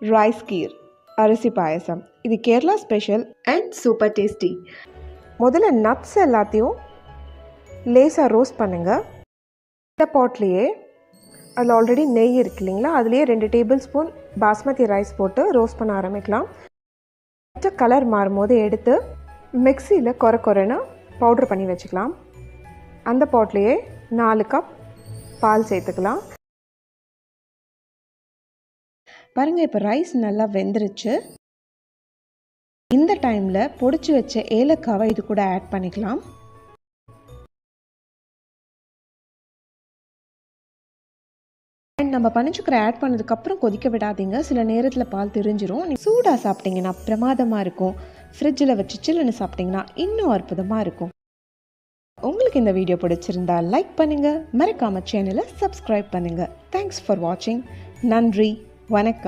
Rice கீர் அரிசி பாயசம். இது Kerala special and super tasty. முதல்ல நட்ஸ் எல்லாத்தையும் லேசாக ரோஸ்ட் பண்ணுங்கள். இந்த பாட்லேயே அதில் ஆல்ரெடி நெய் இருக்கு இல்லைங்களா, அதுலேயே 2 டேபிள் ஸ்பூன் பாஸ்மதி ரைஸ் போட்டு ரோஸ்ட் பண்ண ஆரம்பிக்கலாம். கலர் மாறும்போது எடுத்து மிக்சியில் கொரன்னு பவுட்ரு பண்ணி வச்சுக்கலாம். அந்த பாட்லேயே 4 கப் பால் சேர்த்துக்கலாம். பாருங்கள், இப்போ ரைஸ் நல்லா வெந்துருச்சு. இந்த டைமில் பொடிச்சு வச்ச ஏலக்காவை இது கூட ஆட் பண்ணிக்கலாம். அண்ட் நம்ம பனிச்சுக்கரை ஆட் பண்ணதுக்கப்புறம் கொதிக்க விடாதீங்க. சில நேரத்தில் பால் திரிஞ்சிரும். சூடாக சாப்பிட்டிங்கன்னா பிரமாதமாக இருக்கும். ஃப்ரிட்ஜில் வச்சு சில்லுன்னு சாப்பிட்டிங்கன்னா இன்னும் அற்புதமாக இருக்கும். உங்களுக்கு இந்த வீடியோ பிடிச்சிருந்தா லைக் பண்ணுங்கள், மறக்காமல் சேனலை சப்ஸ்கிரைப் பண்ணுங்கள். தேங்க்ஸ் ஃபார் வாட்சிங். நன்றி, வணக்கம்.